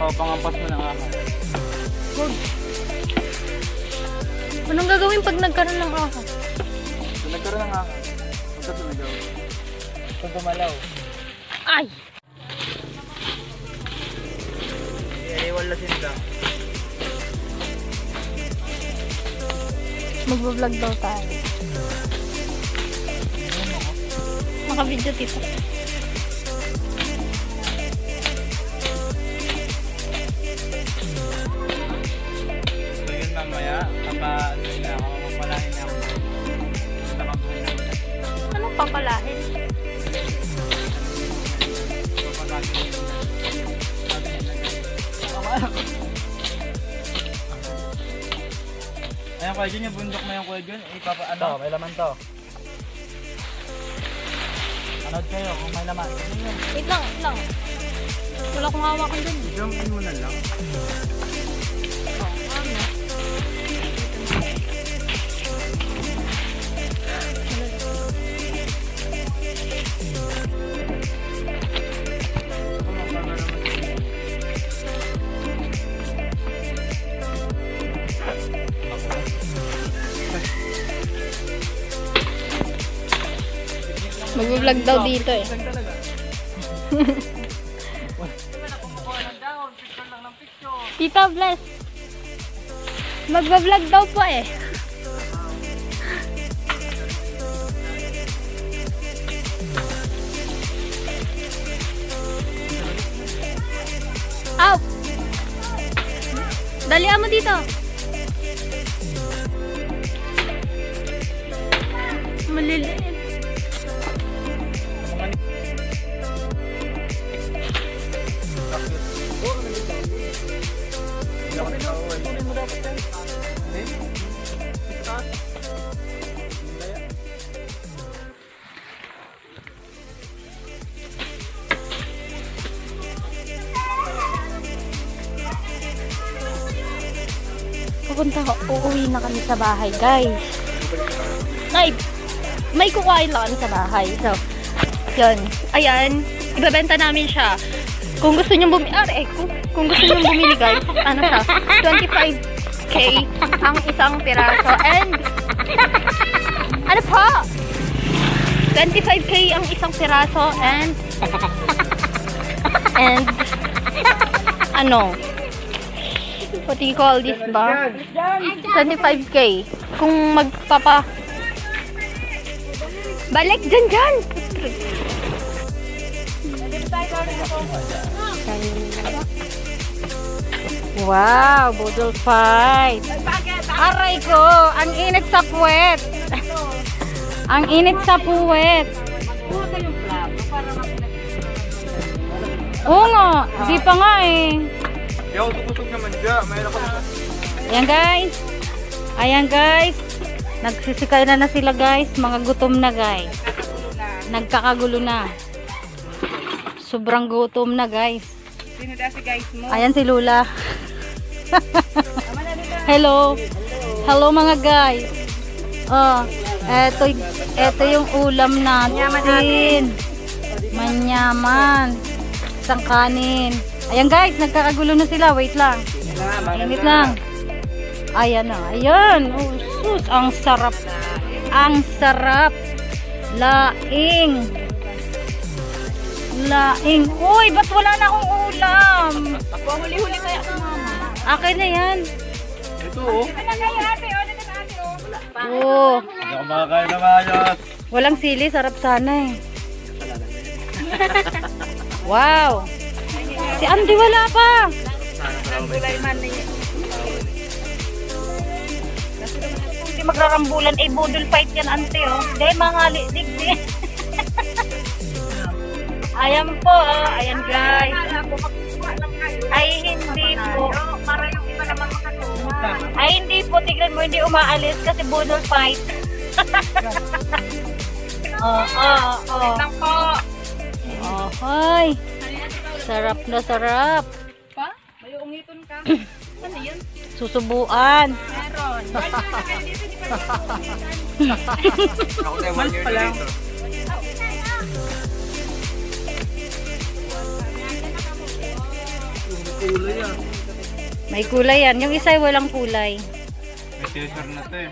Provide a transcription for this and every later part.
Oo, pangampas mo ng ahas. Huwag. Anong gagawin pag nagkaroon ng ahas? Kung nagkaroon ng ahas, magkasumigaw. Kung gumalaw. Ay! Iwalasin ka. Magbablog daw tayo. Maka-video tito. So yun mamaya, papalahin na ako. Anong papalahin? Ayan kuya Jun, yung bundok mo yung kuya Jun, ano? May laman to. Anood kayo kung may laman. Wait lang, wait lang. Wala akong hawakan dun. I-jumpin mo na lang. Oh, ano? Mag-vlog daw dito eh. Tita Bless. Mag-vlog daw po eh. Ow! Dalian mo dito. Maliliit. Pupunta ko, uuwi na kami sa bahay, guys. May kukuhain lang kami sa bahay. So, yun. Ayan, ibebenta namin siya. Kung gusto nyo bumili, kung gusto nyo bumili, guys, ano siya, 25k ang isang piraso. And, ano po? 25k ang isang piraso. And, ano, what do you call this ba? 25k. Kung balik dyan. Wow, budol fight. Aray ko, ang init sa puwet. Ang init sa puwet. Oo nga, di pa nga eh. Yo, tukusog naman dyan. Mayroon ko na. Ayan guys. Nagsisikay na sila guys. Mga gutom na guys. Nagkakagulo na. Sobrang gutom na guys. Sino daw si guys mo? Ayan si Lula. Hello. Hello mga guys. Oh, eto yung ulam natin. Manyaman. Isang kanin. Ayan guys, nagkakagulo na sila. Wait lang. Init lang. Ayan na. Ayan. Oh, sus. Ang sarap. Ang sarap. Laing. Uy, ba't wala na akong ulam? Huli-huli kaya sa mama. Akin na yan. Ito oh. Oh. Hindi ako makakain na maayos. Walang sili. Sarap sana eh. Wow. Si Andy wala pa. Gulay man niya. Hindi magrarambulan. Eh, budol fight yan, ante, oh. Dahil mga digdi. Ayan po, oh. Ayan, guys. Ay, hindi po. Para yung iba naman makatuwa. Ay, hindi po. Tignan mo, hindi umaalis kasi budol fight. Oh. Lang po. Oh, hi. Sarap na sarap. Pa? May ungiton ka. Ano yun? Susubuan. Meron. Ako na 1 year na dito. kulay yan. May kulay yan. Yung isa ay walang kulay. May t-shirt na to eh.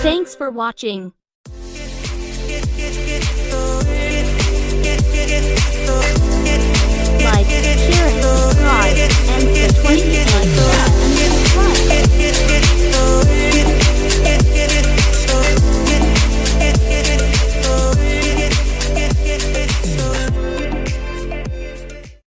Thanks for watching.